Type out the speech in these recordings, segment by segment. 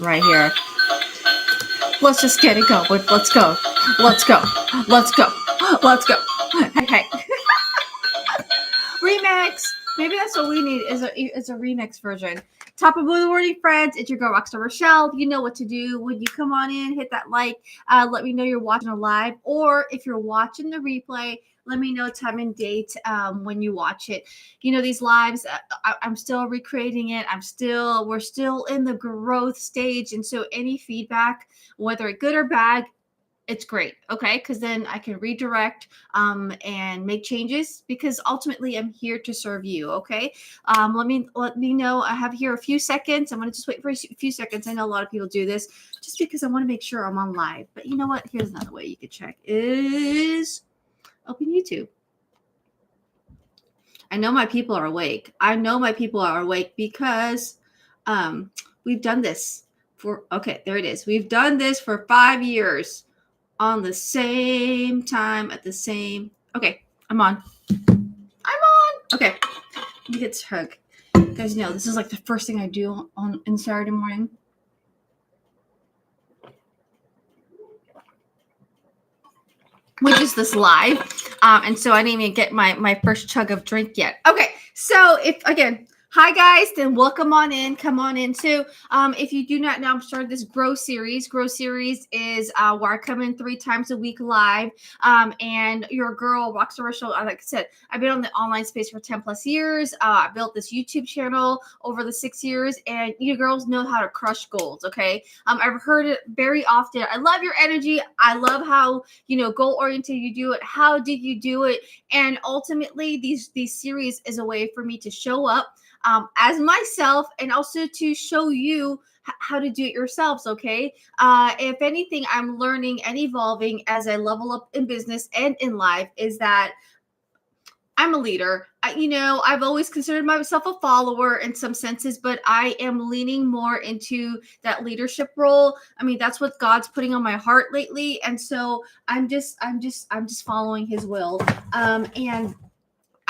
right here. Let's just get it going. Let's go. Let's go. Let's go. Let's go. Hey. Remix. Maybe that's what we need is a remix version. Top of the morning, friends. It's your girl Rockstar Rochelle. You know what to do when you come on in. Hit that like. Let me know you're watching a live, or if you're watching the replay, let me know time and date when you watch it. You know, these lives, I'm still recreating it. We're still in the growth stage, and so any feedback, whether good or bad, it's great, okay? Because then I can redirect and make changes, because ultimately I'm here to serve you, okay? Let me know. I have here a few seconds. I'm going to just wait for a few seconds. I know a lot of people do this just because I want to make sure I'm on live. But you know what? Here's another way you can check is open YouTube. I know my people are awake. Because we've done this there it is. We've done this for 5 years. On the same time at the same. Okay, I'm on. Okay, let me get hug. You guys know this is like the first thing I do on Saturday morning. Which is this live. And so I didn't even get my first chug of drink yet. Okay, so hi guys, then welcome on in. Come on in too. If you do not know, I'm starting this Grow series. Grow series is where I come in 3 times a week live. And your girl, Rockstar Rochelle, like I said, I've been on the online space for 10 plus years. I built this YouTube channel over the 6 years, and you girls know how to crush goals. Okay. I've heard it very often. I love your energy. I love how, goal oriented you do it. How did you do it? And ultimately these series is a way for me to show up as myself, and also to show you how to do it yourselves. Okay. If anything, I'm learning and evolving as I level up in business and in life, is that I'm a leader. I've always considered myself a follower in some senses, but I am leaning more into that leadership role. I mean, that's what God's putting on my heart lately. And so I'm just following his will. And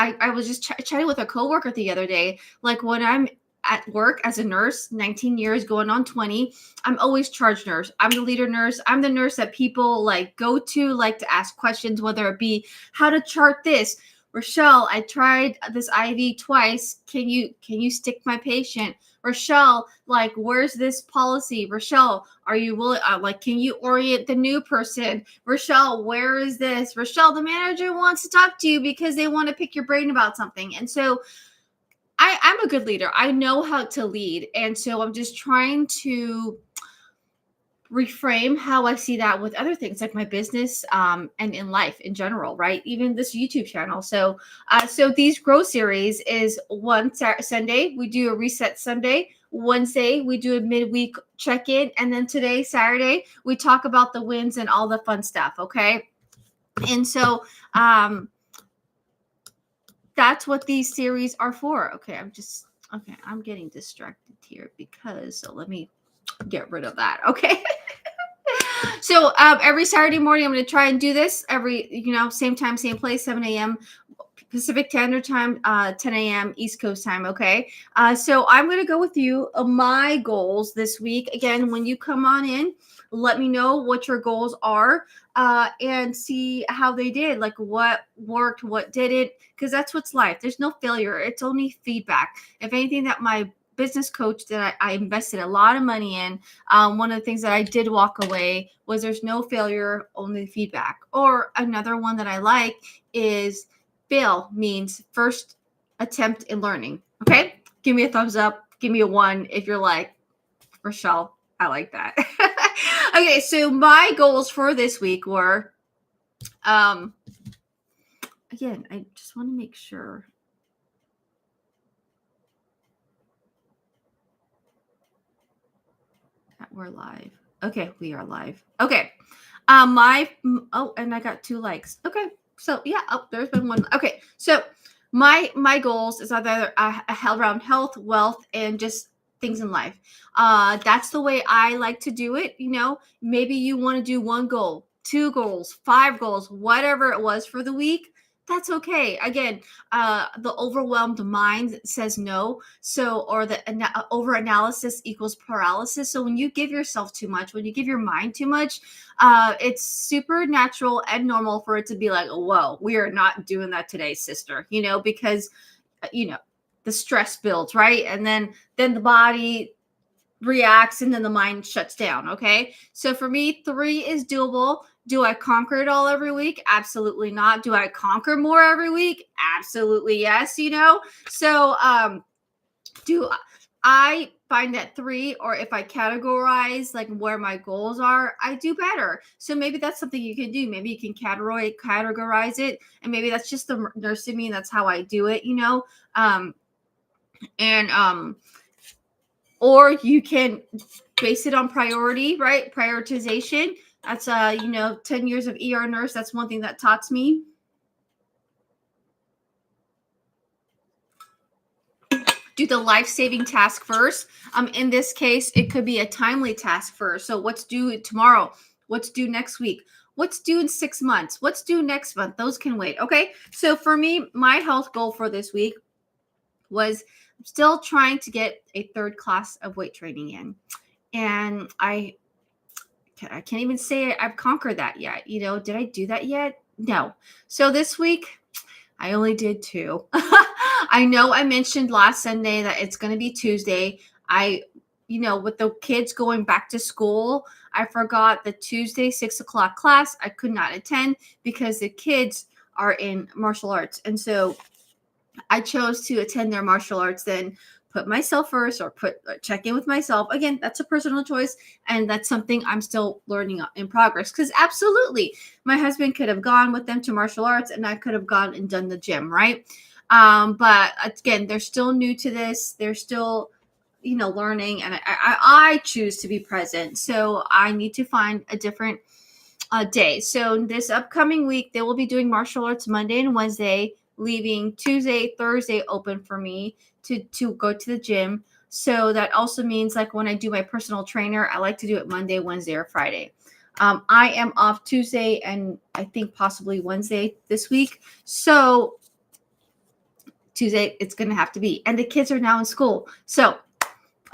I was just chatting with a coworker the other day. Like, when I'm at work as a nurse, 19 years going on 20, I'm always charge nurse. I'm the leader nurse. I'm the nurse that people go to ask questions, whether it be how to chart this. Rochelle, I tried this IV twice. Can you stick my patient? Rochelle, where's this policy? Rochelle, are you willing? Can you orient the new person? Rochelle, where is this? Rochelle, the manager wants to talk to you because they want to pick your brain about something. And so I'm a good leader. I know how to lead. And so I'm just trying to reframe how I see that with other things like my business and in life in general, right? Even this YouTube channel. So these Grow series is one Sunday, we do a reset Sunday. Wednesday, we do a midweek check-in. And then today, Saturday, we talk about the wins and all the fun stuff. Okay. And so that's what these series are for. Okay. I'm getting distracted here so let me get rid of that. Okay. So every Saturday morning, I'm going to try and do this every, same time, same place, 7 a.m. Pacific Standard Time, 10 a.m. East Coast time. Okay. So I'm going to go with you. My goals this week. Again, when you come on in, let me know what your goals are and see how they did. Like, what worked, what didn't, because that's what's life. There's no failure. It's only feedback. If anything, that my business coach that I invested a lot of money in, one of the things that I did walk away was there's no failure, only feedback. Or another one that I like is fail means first attempt in learning. Okay. Give me a thumbs up. Give me a 1 if you're like, Rochelle, I like that. Okay. So my goals for this week were, again, I just want to make sure. We're live. Okay, we are live. Okay. And I got 2 likes. Okay. So yeah, there's been 1. Okay. So my goals is either around health, wealth, and just things in life. That's the way I like to do it. Maybe you want to do 1 goal, 2 goals, 5 goals, whatever it was for the week. That's okay. Again, the overwhelmed mind says no. So, or the over analysis equals paralysis. So, when you give yourself too much, when you give your mind too much, it's super natural and normal for it to be like, whoa, we are not doing that today, sister, because, you know, the stress builds, right? And then the body reacts and then the mind shuts down. Okay. So for me, 3 is doable. Do I conquer it all every week? Absolutely not. Do I conquer more every week? Absolutely yes, So do I find that 3, or if I categorize like where my goals are, I do better. So maybe that's something you can do. Maybe you can categorize it, and maybe that's just the nurse in me. That's how I do it, and or you can base it on priority, right? Prioritization. That's 10 years of ER nurse. That's one thing that taught me. Do the life-saving task first. In this case, it could be a timely task first. So what's due tomorrow? What's due next week? What's due in 6 months? What's due next month? Those can wait. Okay. So for me, my health goal for this week was still trying to get a 3rd class of weight training in. And I can't even say I've conquered that yet. Did I do that yet? No. So this week, I only did 2. I know I mentioned last Sunday that it's going to be Tuesday. With the kids going back to school, I forgot the Tuesday 6:00 class. I could not attend because the kids are in martial arts. And so I chose to attend their martial arts, then put myself first, or check in with myself. Again, that's a personal choice. And that's something I'm still learning in progress, because absolutely my husband could have gone with them to martial arts and I could have gone and done the gym. Right. But again, they're still new to this. They're still, learning, and I choose to be present. So I need to find a different day. So this upcoming week, they will be doing martial arts Monday and Wednesday, leaving Tuesday, Thursday open for me to go to the gym. So that also means, like, when I do my personal trainer, I like to do it Monday, Wednesday, or Friday. I am off Tuesday and I think possibly Wednesday this week. So Tuesday, it's going to have to be. And the kids are now in school. So,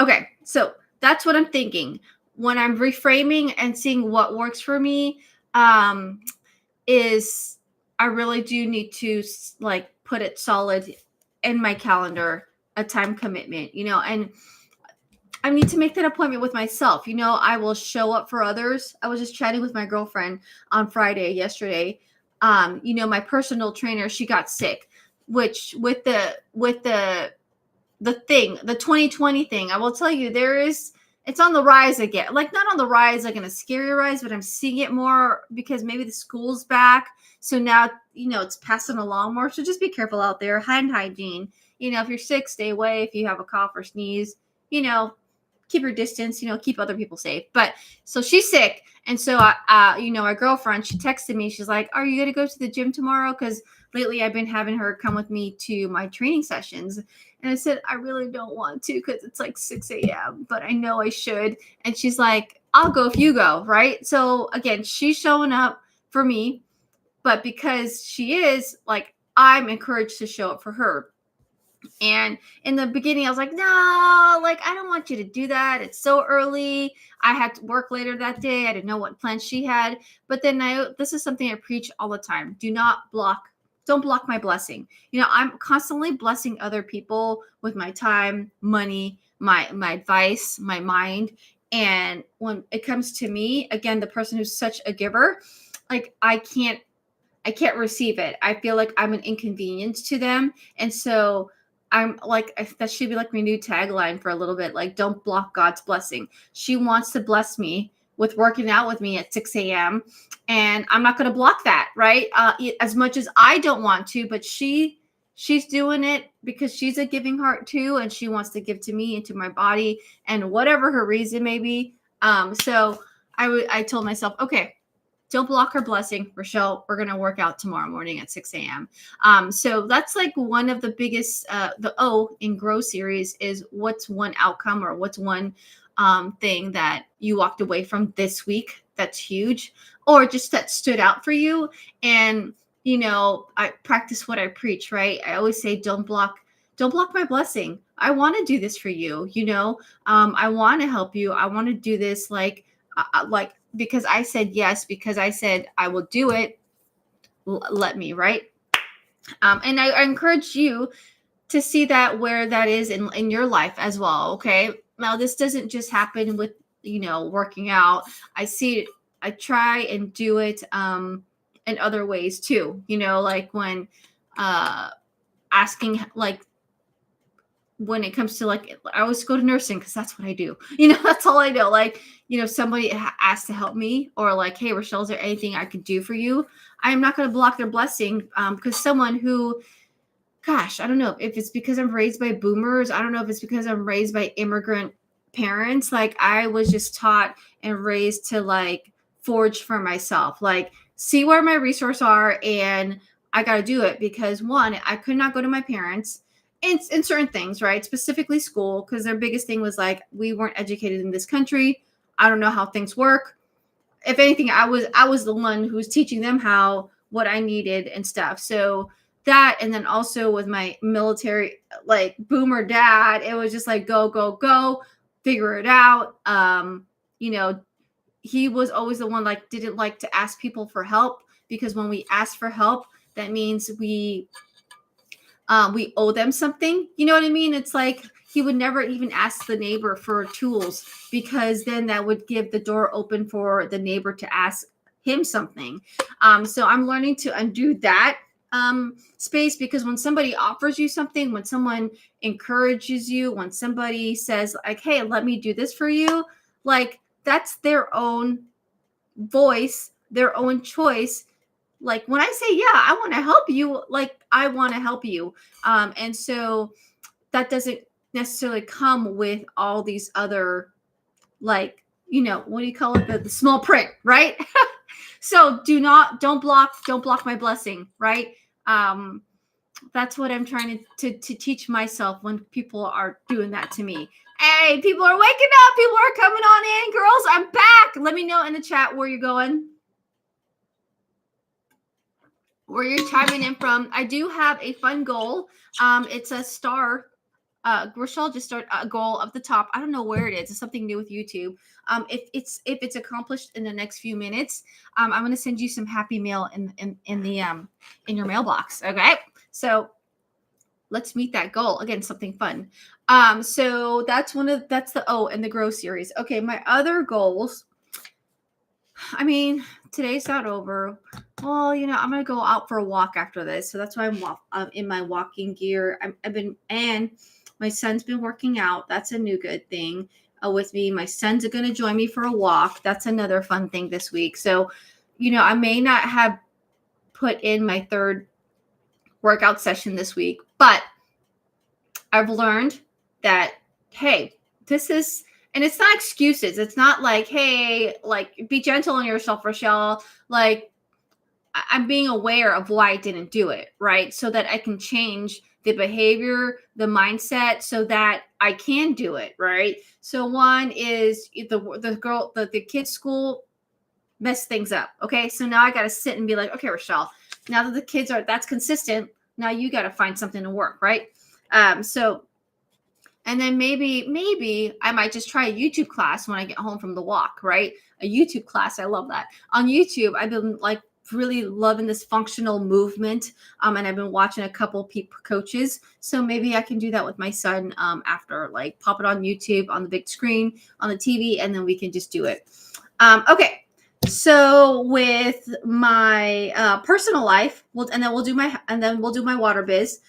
okay. So that's what I'm thinking. When I'm reframing and seeing what works for me, is I really do need to put it solid in my calendar, a time commitment, and I need to make that appointment with myself. I will show up for others. I was just chatting with my girlfriend on Friday yesterday. My personal trainer, she got sick, which with the 2020 thing, I will tell you, it's on the rise again. Like, not on the rise, like in a scary rise, but I'm seeing it more because maybe the school's back. So now, it's passing along more. So just be careful out there. Hand hygiene. If you're sick, stay away. If you have a cough or sneeze, keep your distance, keep other people safe. But so she's sick. And so, our girlfriend, she texted me. She's like, are you going to go to the gym tomorrow? Because lately I've been having her come with me to my training sessions. And I said, I really don't want to because it's like 6 a.m., but I know I should. And she's like, I'll go if you go. Right. So again, she's showing up for me, but because she is, like, I'm encouraged to show up for her. And in the beginning, I was like, no, like, I don't want you to do that. It's so early. I had to work later that day. I didn't know what plans she had. But then this is something I preach all the time. Don't block my blessing. I'm constantly blessing other people with my time, money, my advice, my mind. And when it comes to me, again, the person who's such a giver, like, I can't receive it. I feel like I'm an inconvenience to them. And so I'm like, that should be like my new tagline for a little bit. Like, don't block God's blessing. She wants to bless me with working out with me at 6 a.m. And I'm not going to block that. Right. As much as I don't want to, but she's doing it because she's a giving heart too. And she wants to give to me and to my body, and whatever her reason may be. So I told myself, okay, don't block her blessing, Rochelle. We're going to work out tomorrow morning at 6 a.m. So that's like one of the biggest, the O in Grow series is, what's one outcome, or what's one thing that you walked away from this week that's huge, or just that stood out for you. And, I practice what I preach, right? I always say, don't block my blessing. I want to do this for you. I want to help you. I want to do this like because I said yes, because I said I will do it. Let me, right? And I encourage you to see that where that is in your life as well. Okay. Now, this doesn't just happen with, working out. I see it, I try and do it in other ways too, like when asking, like, when it comes to like, I always go to nursing because that's what I do. That's all I know. Like, somebody asked to help me, or like, hey, Rochelle, is there anything I could do for you? I'm not going to block their blessing because someone who, gosh, I don't know if it's because I'm raised by boomers. I don't know if it's because I'm raised by immigrant parents. Like, I was just taught and raised to like forge for myself, like see where my resources are, and I got to do it because one, I could not go to my parents in certain things, right? Specifically school, because their biggest thing was like, we weren't educated in this country. I don't know how things work. If anything, I was the one who was teaching them what I needed and stuff. So that, and then also with my military, like boomer dad, it was just like, go, go, go, figure it out. He was always the one, like, didn't like to ask people for help, because when we ask for help, that means we owe them something. You know what I mean? It's like he would never even ask the neighbor for tools, because then that would give the door open for the neighbor to ask him something. So I'm learning to undo that space, because when somebody offers you something, when someone encourages you, when somebody says like, hey, let me do this for you, like, that's their own voice, their own choice. Like, when I say, yeah, I want to help you, like, I want to help you. And so that doesn't necessarily come with all these other, like, what do you call it? The small print, right? So don't block my blessing, right? That's what I'm trying to teach myself when people are doing that to me. Hey, people are waking up. People are coming on in. Girls, I'm back. Let me know in the chat where you're going, where you're chiming in from. I do have a fun goal. It's a star. Rochelle just started a goal up the top. I don't know where it is. It's something new with YouTube. If it's accomplished in the next few minutes, I'm going to send you some happy mail in your mailbox. Okay, so let's meet that goal again. Something fun. So that's and the grow series. Okay, my other goals. I mean, today's not over. Well, I'm gonna go out for a walk after this, so that's why I'm in my walking gear. And my son's been working out. That's a new good thing with me. My son's going to join me for a walk. That's another fun thing this week. So, I may not have put in my third workout session this week, but I've learned that, hey, and it's not excuses. It's not like, hey, like, be gentle on yourself, Rochelle. Like, I'm being aware of why I didn't do it, right? So that I can change the behavior, the mindset, so that I can do it, right? So one is the kids' school messed things up. Okay, so now I got to sit and be like, okay, Rochelle, now that the kids that's consistent, now you got to find something to work, right? And then maybe I might just try a YouTube class when I get home from the walk, right? A YouTube class, I love that. On YouTube, I've been like really loving this functional movement, and I've been watching a couple coaches. So maybe I can do that with my son after, like, pop it on YouTube on the big screen on the TV, and then we can just do it. Okay, so with my personal life, we'll do my water biz.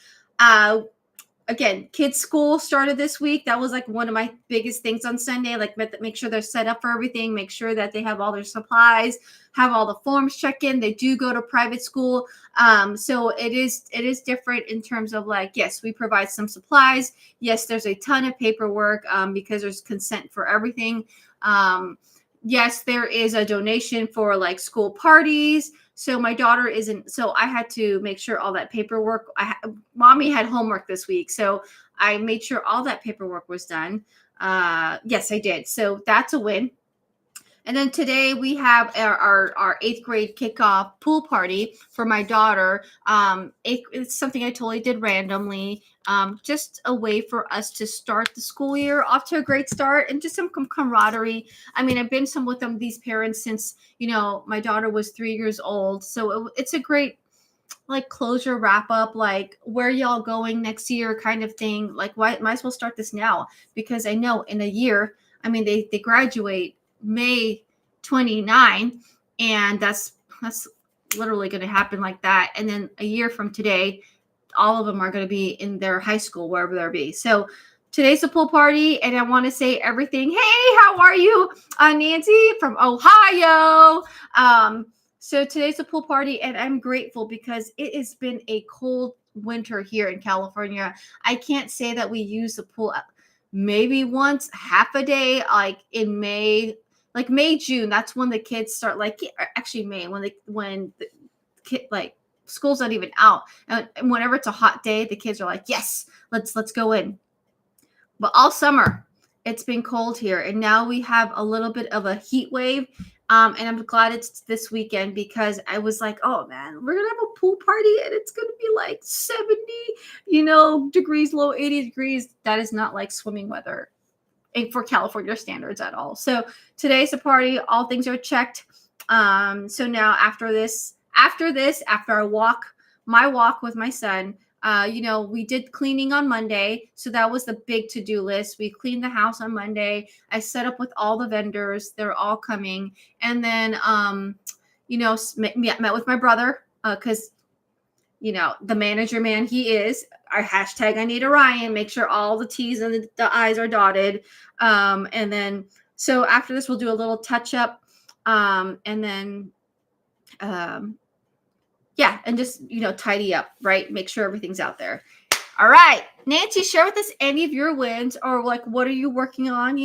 Again, kids' school started this week. That was like one of my biggest things on Sunday. Like, make sure they're set up for everything. Make sure that they have all their supplies, have all the forms checked in. They do go to private school. So it is different in terms of, like, yes, we provide some supplies. Yes, there's a ton of paperwork because there's consent for everything. Yes, there is a donation for, like, school parties. So my daughter so I had to make sure all that paperwork, mommy had homework this week. So I made sure all that paperwork was done. Yes, I did. So that's a win. And then today we have our eighth grade kickoff pool party for my daughter. It's something I totally did randomly. Just a way for us to start the school year off to a great start and just some camaraderie. I mean, I've been with these parents since, my daughter was 3 years old. So it's a great like closure wrap up, like where y'all going next year kind of thing. Like why might as well start this now, because I know in a year, I mean, they graduate May 29, and that's literally going to happen like that. And then a year from today, all of them are going to be in their high school, wherever they'll be. So today's a pool party, and I want to say everything. Hey, how are you? Nancy from Ohio. So today's a pool party, and I'm grateful because it has been a cold winter here in California. I can't say that we use the pool maybe once, half a day, like in May, like May, June. That's when the kids start, like actually May, when the kid, like school's not even out. And whenever it's a hot day, the kids are like, yes, let's go in. But all summer, it's been cold here. And now we have a little bit of a heat wave. And I'm glad it's this weekend, because I was like, oh man, we're going to have a pool party and it's going to be like 70, degrees, low 80 degrees. That is not like swimming weather for California standards at all. So today's a party. All things are checked. So now after my walk with my son, we did cleaning on Monday. So that was the big to-do list. We cleaned the house on Monday. I set up with all the vendors. They're all coming. And then, met with my brother, because, the manager man he is. Our hashtag I need a Ryan. Make sure all the T's and the I's are dotted. And then, so after this, we'll do a little touch up. And then, and just, tidy up, right? Make sure everything's out there. All right. Nancy, share with us any of your wins, or like, what are you working on,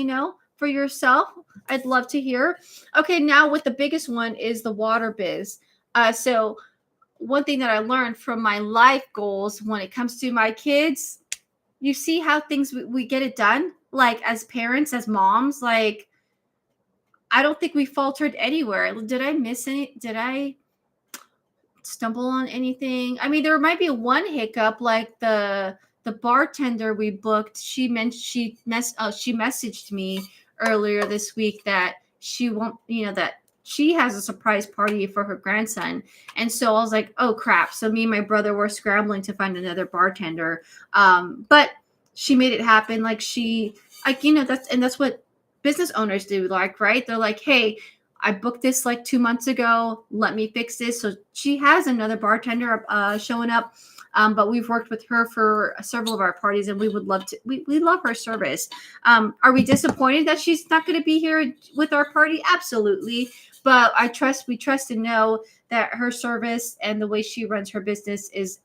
for yourself? I'd love to hear. Okay. Now with the biggest one is the water biz. So one thing that I learned from my life goals when it comes to my kids, you see how things we get it done, like as parents, as moms. Like, I don't think we faltered anywhere. Did I miss any? Did I stumble on anything? I mean, there might be one hiccup, like the bartender we booked. She messaged me earlier this week that she won't, that she has a surprise party for her grandson. And so I was like, oh crap. So me and my brother were scrambling to find another bartender. But she made it happen. Like that's what business owners do, like, right? They're like, hey, I booked this like 2 months ago. Let me fix this. So she has another bartender showing up. But we've worked with her for several of our parties, and we would love to. We love her service. Are we disappointed that she's not going to be here with our party? Absolutely. But we trust and know that her service and the way she runs her business is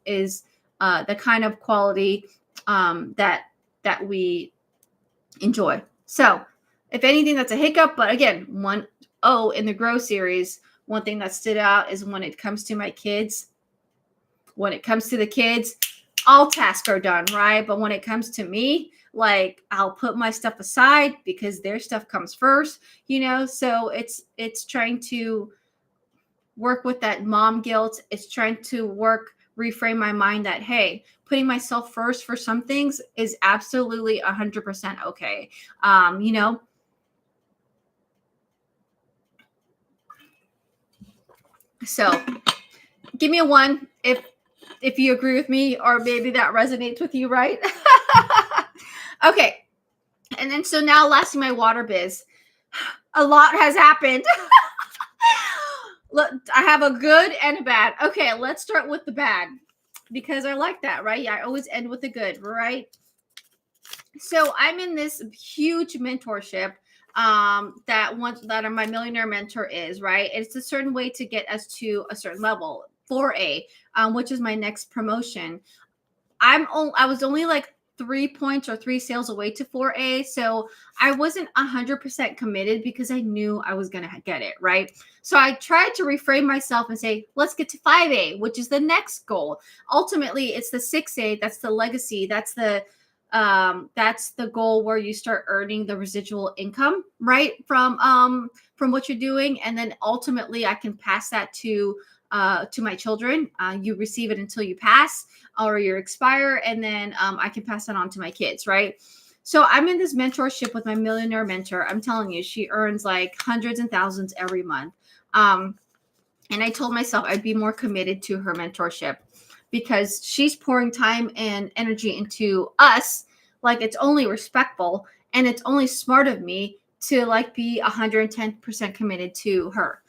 the kind of quality that we enjoy. So if anything, that's a hiccup. But again, in the Grow series, one thing that stood out is when it comes to my kids. When it comes to the kids, all tasks are done, right? But when it comes to me, like, I'll put my stuff aside because their stuff comes first, So it's trying to work with that mom guilt. It's trying to reframe my mind that, hey, putting myself first for some things is absolutely 100% okay. So give me a 1 if you agree with me, or maybe that resonates with you, right? Okay. And then, so now lastly, my water biz. A lot has happened. Look, I have a good and a bad. Okay, let's start with the bad, because I like that, right? Yeah, I always end with the good, right? So I'm in this huge mentorship that my millionaire mentor is, right? It's a certain way to get us to a certain level, 4A, which is my next promotion. I was only like 3 points or 3 sales away to 4A. So I wasn't 100% committed because I knew I was going to get it, right? So I tried to reframe myself and say, let's get to 5A, which is the next goal. Ultimately, it's the 6A. That's the legacy. That's the That's the goal where you start earning the residual income, right? From what you're doing. And then ultimately I can pass that to my children. You receive it until you pass or you expire. And then I can pass that on to my kids, right? So I'm in this mentorship with my millionaire mentor. I'm telling you, she earns like hundreds and thousands every month. And I told myself I'd be more committed to her mentorship because she's pouring time and energy into us. Like, it's only respectful and it's only smart of me to like be 110% committed to her.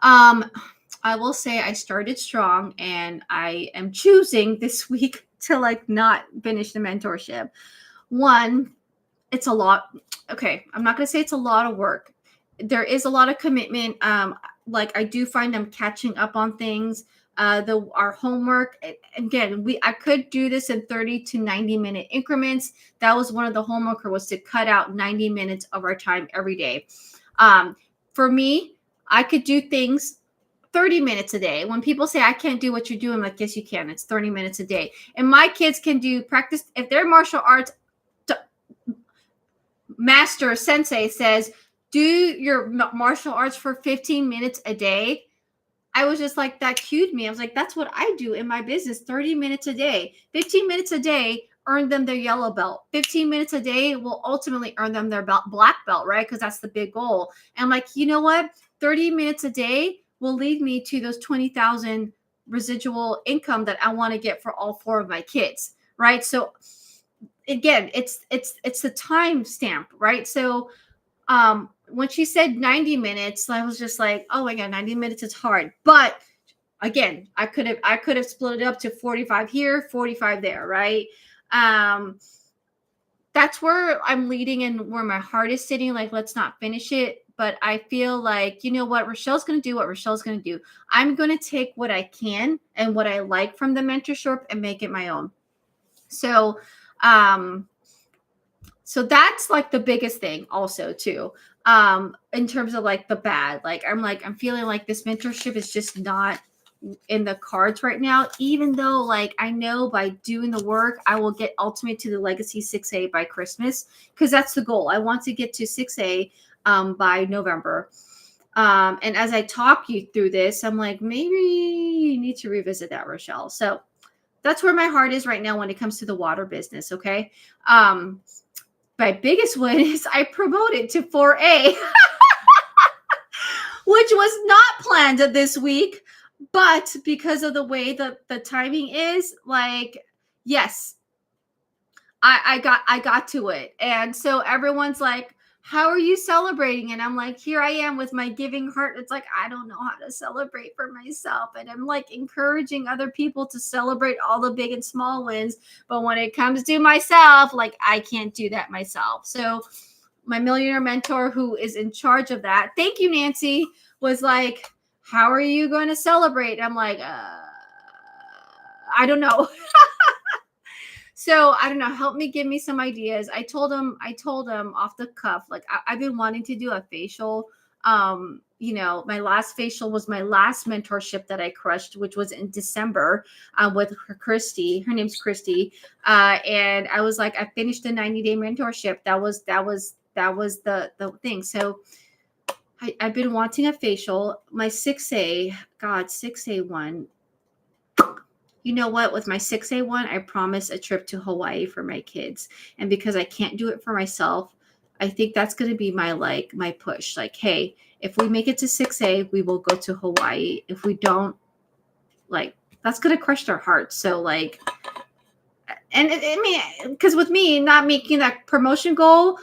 I will say I started strong and I am choosing this week to like not finish the mentorship. One, it's a lot. Okay, I'm not going to say it's a lot of work. There is a lot of commitment. Like, I do find I'm catching up on things. Our homework, again, I could do this in 30 to 90-minute increments. That was one of the homework, was to cut out 90 minutes of our time every day. For me, I could do things 30 minutes a day. When people say I can't do what you're doing, I'm like, yes, you can. It's 30 minutes a day. And my kids can do practice. If they're martial arts, master sensei says, do your martial arts for 15 minutes a day. I was just like, that cued me. I was like, that's what I do in my business, 30 minutes a day. 15 minutes a day earn them their yellow belt. 15 minutes a day will ultimately earn them their black belt, right? Because that's the big goal. And I'm like, you know what? 30 minutes a day will lead me to those 20,000 residual income that I want to get for all 4 of my kids, right? So again, it's the time stamp, right? So when she said 90 minutes, I was just like, oh my God, 90 minutes is hard. But again, I could have split it up to 45 here, 45 there, right? That's where I'm leading and where my heart is sitting. Like, let's not finish it. But I feel like, you know what? Rochelle's going to do what Rochelle's going to do. I'm going to take what I can and what I like from the mentorship and make it my own. So, so that's like the biggest thing also too. In terms of like the bad, I'm feeling like this mentorship is just not in the cards right now, even though like I know by doing the work, I will get ultimate to the legacy 6A by Christmas, because that's the goal. I want to get to 6A by November. And as I talk you through this, I'm like, maybe you need to revisit that, Rochelle. So that's where my heart is right now when it comes to the water business. Okay. My biggest win is I promoted to 4A, which was not planned this week, but because of the way the timing is, like, yes, I got to it. And so everyone's like, how are you celebrating? And I'm like, here I am with my giving heart. It's like, I don't know how to celebrate for myself. And I'm like encouraging other people to celebrate all the big and small wins. But when it comes to myself, like, I can't do that myself. So my millionaire mentor, who is in charge of that, thank you, Nancy, was like, how are you going to celebrate? I'm like, I don't know. So I don't know. Help me, give me some ideas. I told him off the cuff, like, I've been wanting to do a facial. My last facial was my last mentorship that I crushed, which was in December with Christy. Her name's Christy. And I was like, I finished the 90-day mentorship. That was the thing. So I've been wanting a facial. My 6A, God, 6A one. You know what? With my 6A one, I promised a trip to Hawaii for my kids. And because I can't do it for myself, I think that's going to be my push. Like, hey, if we make it to 6A, we will go to Hawaii. If we don't, like, that's going to crush their hearts. So, like, and because with me not making that promotion goal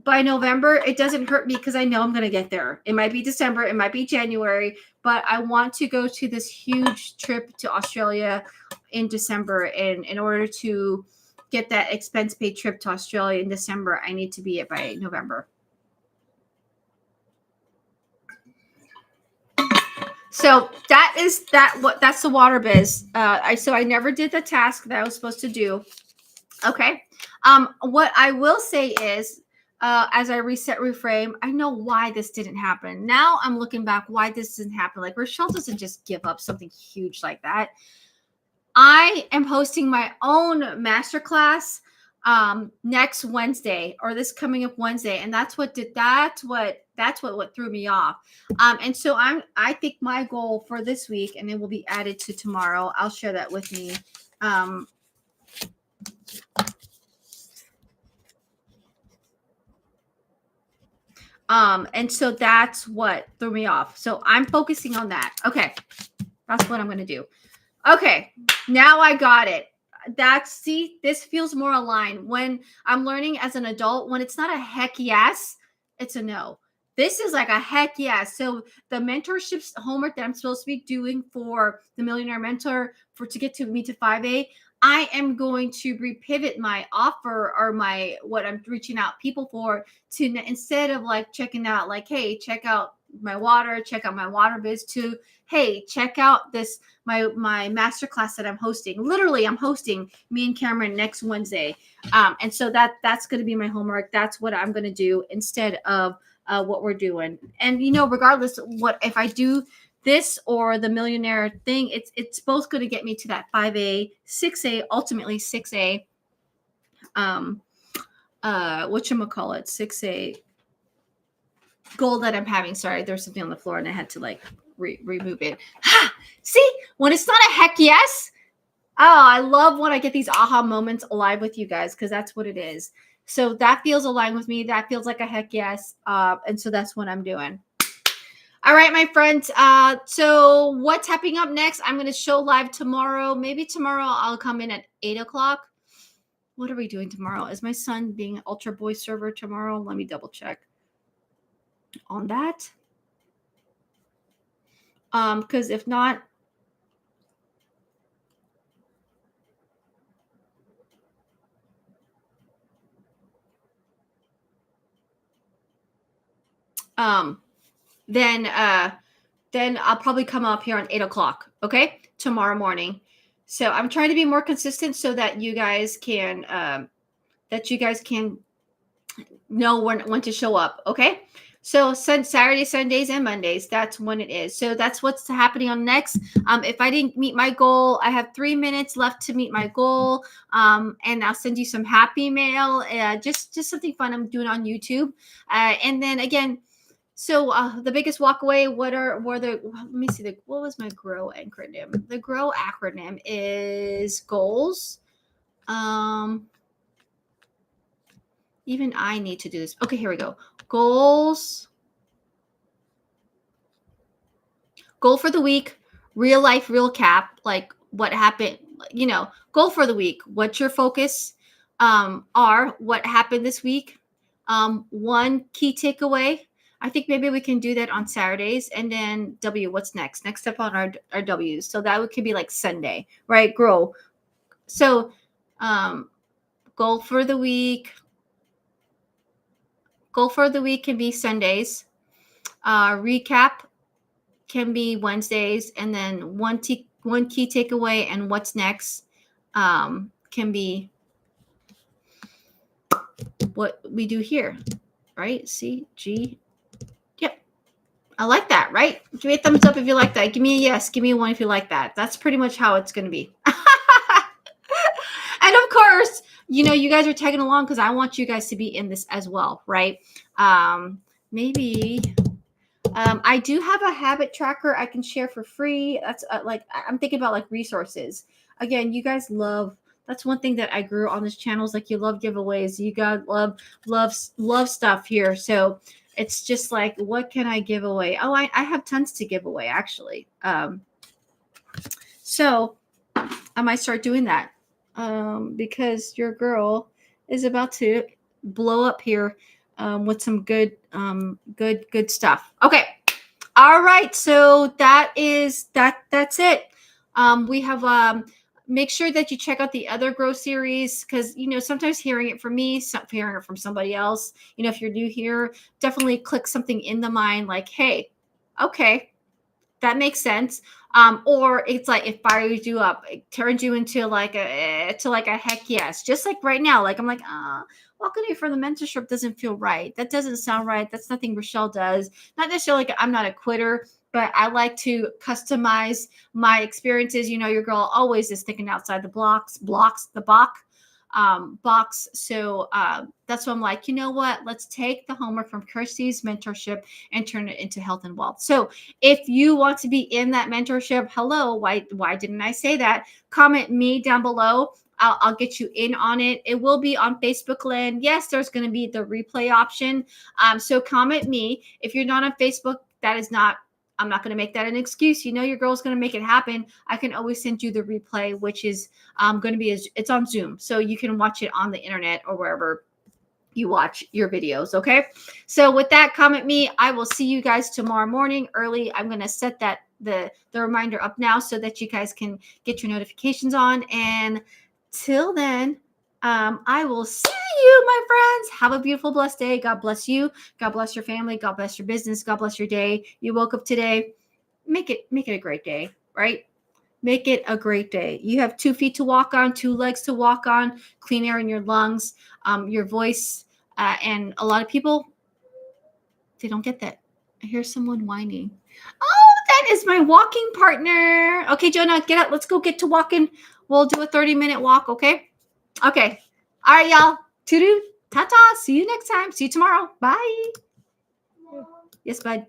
by November, it doesn't hurt me because I know I'm going to get there. It might be December, it might be January, but I want to go to this huge trip to Australia in December. And in order to get that expense paid trip to Australia in December, I need to be it by November. So that's the water biz. So I never did the task that I was supposed to do. Okay. What I will say is, as I reset, reframe, I know why this didn't happen. Now I'm looking back, why this didn't happen. Like, Rochelle doesn't just give up something huge like that. I am hosting my own masterclass next Wednesday or this coming up Wednesday. And that's what threw me off. And so I think my goal for this week, and it will be added to tomorrow. I'll share that with me. And so that's what threw me off. So I'm focusing on that. Okay. That's what I'm going to do. Okay. Now I got it. See, this feels more aligned when I'm learning as an adult. When it's not a heck yes, it's a no. This is like a heck yes. So the mentorship homework that I'm supposed to be doing for the Millionaire Mentor to get to me to 5A, I am going to repivot my offer or what I'm reaching out people for to, instead of like checking out like, hey, check out my water biz, to, hey, check out this my masterclass that I'm hosting. Literally, I'm hosting me and Cameron next Wednesday. And so that's going to be my homework. That's what I'm going to do instead of what we're doing. And regardless of what, if I do this or the millionaire thing, it's both going to get me to that 5A, 6A, ultimately 6A. Whatchamacallit, 6A goal that I'm having. Sorry, there's something on the floor and I had to like remove it. See, when it's not a heck yes. Oh, I love when I get these aha moments alive with you guys, because that's what it is. So that feels aligned with me. That feels like a heck yes. And so that's what I'm doing. All right, my friends. So what's happening up next? I'm going to show live tomorrow. Maybe tomorrow I'll come in at 8:00. What are we doing tomorrow? Is my son being an Ultra Boy server tomorrow? Let me double check on that. Because if not, then I'll probably come up here on 8:00. Okay, tomorrow morning. So I'm trying to be more consistent so that you guys can know when to show up. Okay. So Saturdays, Sundays, and Mondays, that's when it is. So that's what's happening on next. If I didn't meet my goal, I have 3 minutes left to meet my goal. And I'll send you some happy mail, just something fun I'm doing on YouTube. And then again, so the biggest walkaway, let me see, what was my GROW acronym? The GROW acronym is goals. Even I need to do this. Okay, here we go. Goals. Goal for the week, real life, real cap, like what happened, goal for the week. What's your focus? What happened this week? One key takeaway. I think maybe we can do that on Saturdays. And then W, what's next? Next up on our W's. So that could be like Sunday, right? Grow. So goal for the week. Goal for the week can be Sundays. Recap can be Wednesdays. And then one key takeaway and what's next can be what we do here, right? C, G. Yep. I like that, right? Give me a thumbs up if you like that. Give me a yes. Give me a 1 if you like that. That's pretty much how it's going to be. And of course, you guys are tagging along because I want you guys to be in this as well, right? Maybe I do have a habit tracker I can share for free. That's I'm thinking about like resources. Again, you guys love. That's one thing that I grew on this channel is like you love giveaways. You guys love stuff here. So it's just like, what can I give away? Oh, I have tons to give away actually. So I might start doing that because your girl is about to blow up here with some good stuff. Okay. All right. So that's it. We have make sure that you check out the other Grow series because sometimes hearing it from me, hearing it from somebody else, if you're new here, definitely click something in the mind like, hey, okay, that makes sense. Or it's like it fires you up, it turns you into like a heck yes. Just like right now, like I'm like, walking here for the mentorship doesn't feel right. That doesn't sound right. That's nothing Rochelle does. Not necessarily like I'm not a quitter, but I like to customize my experiences. Your girl always is thinking outside the box. box. So that's why I'm like, you know what? Let's take the homework from Kirsty's mentorship and turn it into health and wealth. So if you want to be in that mentorship, hello, why didn't I say that? Comment me down below. I'll get you in on it. It will be on Facebook land. Yes, there's going to be the replay option. So comment me. If you're not on Facebook, I'm not going to make that an excuse. You know, your girl's going to make it happen. I can always send you the replay, which is going to be, it's on Zoom. So you can watch it on the internet or wherever you watch your videos. Okay. So with that, comment me. I will see you guys tomorrow morning early. I'm going to set the reminder up now so that you guys can get your notifications on. And till then, I will see you, my friends. Have a beautiful, blessed day. God bless you. God bless your family. God bless your business. God bless your day. You woke up today. Make it a great day, right? Make it a great day. You have 2 feet to walk on, 2 legs to walk on, clean air in your lungs, your voice. And a lot of people, they don't get that. I hear someone whining. Oh, that is my walking partner. Okay, Jonah, get up. Let's go get to walking. We'll do a 30-minute walk, okay? Okay. All right, y'all. Toodoo. Ta-ta. See you next time. See you tomorrow. Bye. Yes, bud.